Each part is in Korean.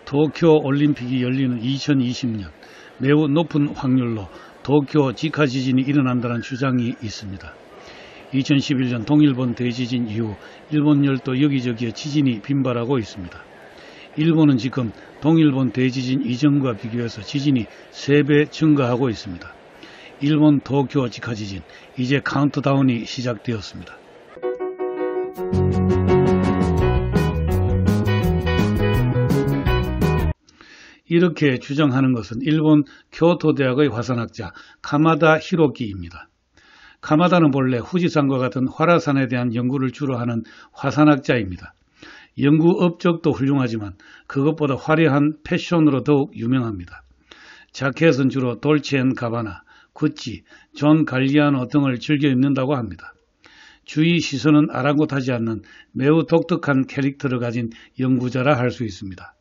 도쿄 올림픽이 열리는 2020년 매우 높은 확률로 도쿄 직하 지진이 일어난다는 주장이 있습니다. 2011년 동일본 대지진 이후 일본 열도 여기저기에 지진이 빈발하고 있습니다. 일본은 지금 동일본 대지진 이전과 비교해서 지진이 3배 증가하고 있습니다. 일본 도쿄 직하 지진, 이제 카운트다운이 시작되었습니다. 이렇게 주장하는 것은 일본 교토대학의 화산학자 가마다 히로키입니다. 가마다는 본래 후지산과 같은 활화산에 대한 연구를 주로 하는 화산학자입니다. 연구 업적도 훌륭하지만 그것보다 화려한 패션으로 더욱 유명합니다. 자켓은 주로 돌체앤가바나, 구찌, 존 갈리아노 등을 즐겨 입는다고 합니다. 주위 시선은 아랑곳하지 않는 매우 독특한 캐릭터를 가진 연구자라 할 수 있습니다.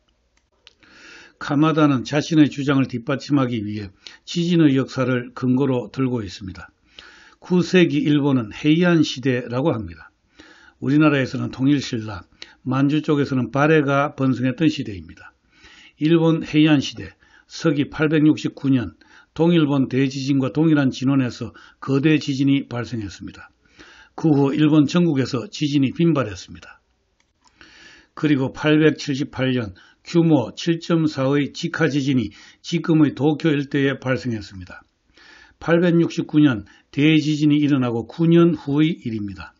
가마다는 자신의 주장을 뒷받침하기 위해 지진의 역사를 근거로 들고 있습니다. 9세기 일본은 헤이안 시대라고 합니다. 우리나라에서는 통일신라, 만주 쪽에서는 발해가 번성했던 시대입니다. 일본 헤이안 시대, 서기 869년 동일본 대지진과 동일한 진원에서 거대 지진이 발생했습니다. 그 후 일본 전국에서 지진이 빈발했습니다. 그리고 878년 규모 7.4의 직하 지진이 지금의 도쿄 일대에 발생했습니다. 869년 대지진이 일어나고 9년 후의 일입니다.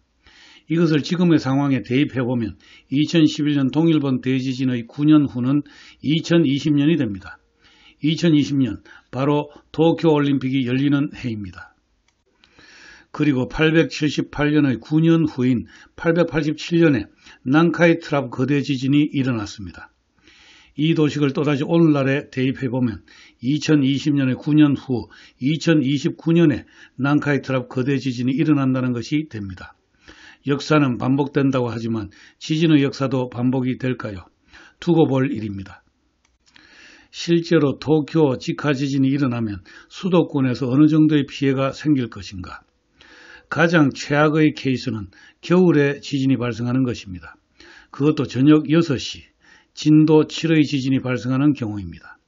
이것을 지금의 상황에 대입해보면 2011년 동일본 대지진의 9년 후는 2020년이 됩니다. 2020년 바로 도쿄 올림픽이 열리는 해입니다. 그리고 878년의 9년 후인 887년에 난카이 트랍 거대 지진이 일어났습니다. 이 도식을 또다시 오늘날에 대입해보면 2020년의 9년 후 2029년에 난카이 트랍 거대 지진이 일어난다는 것이 됩니다. 역사는 반복된다고 하지만 지진의 역사도 반복이 될까요? 두고 볼 일입니다. 실제로 도쿄 직하 지진이 일어나면 수도권에서 어느 정도의 피해가 생길 것인가? 가장 최악의 케이스는 겨울에 지진이 발생하는 것입니다. 그것도 저녁 6시, 진도 7의 지진이 발생하는 경우입니다.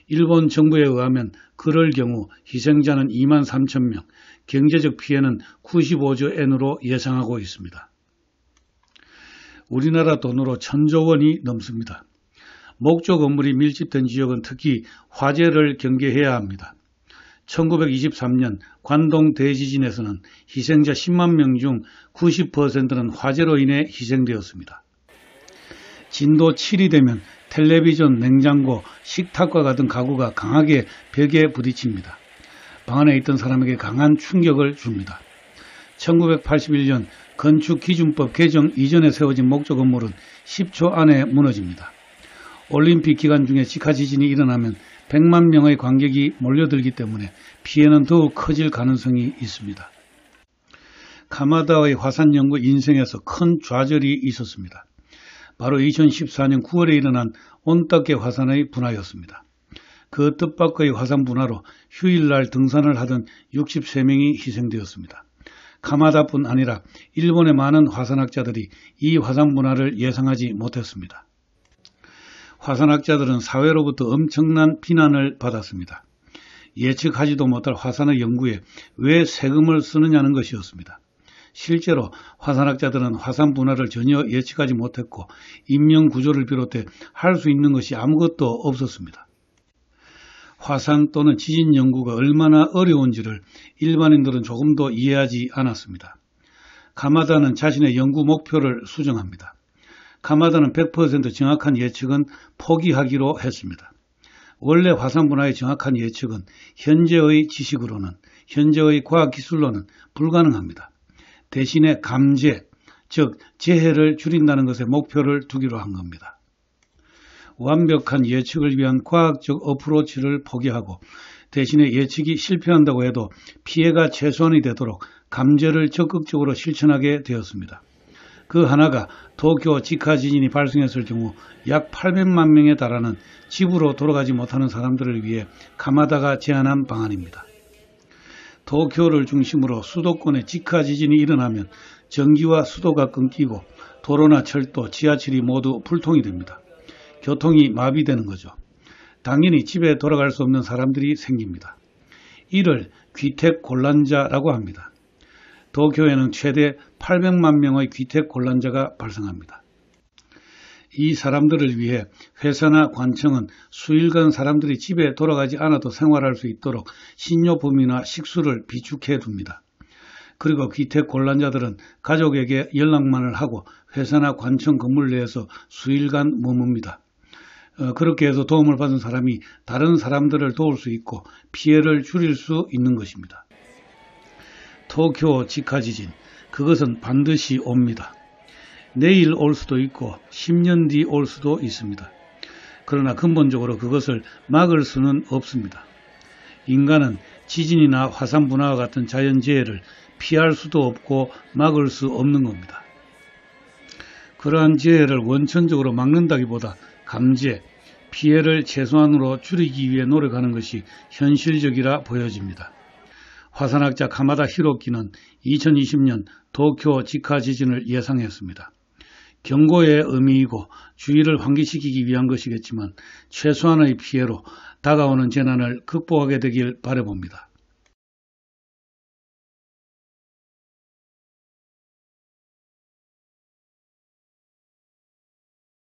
일본 정부에 의하면 그럴 경우 희생자는 2만 3천 명, 경제적 피해는 95조 엔으로 예상하고 있습니다. 우리나라 돈으로 1,000조 원이 넘습니다. 목조 건물이 밀집된 지역은 특히 화재를 경계해야 합니다. 1923년 관동 대지진에서는 희생자 10만 명 중 90%는 화재로 인해 희생되었습니다. 진도 7이 되면 텔레비전, 냉장고, 식탁과 같은 가구가 강하게 벽에 부딪힙니다. 방 안에 있던 사람에게 강한 충격을 줍니다. 1981년 건축기준법 개정 이전에 세워진 목조 건물은 10초 안에 무너집니다. 올림픽 기간 중에 직하 지진이 일어나면 100만 명의 관객이 몰려들기 때문에 피해는 더욱 커질 가능성이 있습니다. 가마다의 화산 연구 인생에서 큰 좌절이 있었습니다. 바로 2014년 9월에 일어난 온따케 화산의 분화였습니다. 그 뜻밖의 화산 분화로 휴일날 등산을 하던 63명이 희생되었습니다. 가마다뿐 아니라 일본의 많은 화산학자들이 이 화산 분화를 예상하지 못했습니다. 화산학자들은 사회로부터 엄청난 비난을 받았습니다. 예측하지도 못할 화산의 연구에 왜 세금을 쓰느냐는 것이었습니다. 실제로 화산학자들은 화산 분화를 전혀 예측하지 못했고 인명 구조를 비롯해 할 수 있는 것이 아무것도 없었습니다. 화산 또는 지진 연구가 얼마나 어려운지를 일반인들은 조금도 이해하지 않았습니다. 가마다는 자신의 연구 목표를 수정합니다. 가마다는 100% 정확한 예측은 포기하기로 했습니다. 원래 화산 분화의 정확한 예측은 현재의 지식으로는, 현재의 과학기술로는 불가능합니다. 대신에 감재, 즉 재해를 줄인다는 것에 목표를 두기로 한 겁니다. 완벽한 예측을 위한 과학적 어프로치를 포기하고 대신에 예측이 실패한다고 해도 피해가 최소한이 되도록 감재를 적극적으로 실천하게 되었습니다. 그 하나가 도쿄 직하 지진이 발생했을 경우 약 800만 명에 달하는 집으로 돌아가지 못하는 사람들을 위해 가마다가 제안한 방안입니다. 도쿄를 중심으로 수도권에 직하 지진이 일어나면 전기와 수도가 끊기고 도로나 철도, 지하철이 모두 불통이 됩니다. 교통이 마비되는 거죠. 당연히 집에 돌아갈 수 없는 사람들이 생깁니다. 이를 귀택곤란자라고 합니다. 도쿄에는 최대 800만 명의 귀택곤란자가 발생합니다. 이 사람들을 위해 회사나 관청은 수일간 사람들이 집에 돌아가지 않아도 생활할 수 있도록 식료품이나 식수를 비축해 둡니다. 그리고 귀택곤란자들은 가족에게 연락만을 하고 회사나 관청 건물 내에서 수일간 머뭅니다. 그렇게 해서 도움을 받은 사람이 다른 사람들을 도울 수 있고 피해를 줄일 수 있는 것입니다. 도쿄 직하지진, 그것은 반드시 옵니다. 내일 올 수도 있고 10년 뒤 올 수도 있습니다. 그러나 근본적으로 그것을 막을 수는 없습니다. 인간은 지진이나 화산 분화와 같은 자연재해를 피할 수도 없고 막을 수 없는 겁니다. 그러한 재해를 원천적으로 막는다기보다 감제, 피해를 최소한으로 줄이기 위해 노력하는 것이 현실적이라 보여집니다. 화산학자 가마다 히로키는 2020년 도쿄 직하 지진을 예상했습니다. 경고의 의미이고 주의를 환기시키기 위한 것이겠지만 최소한의 피해로 다가오는 재난을 극복하게 되길 바라봅니다.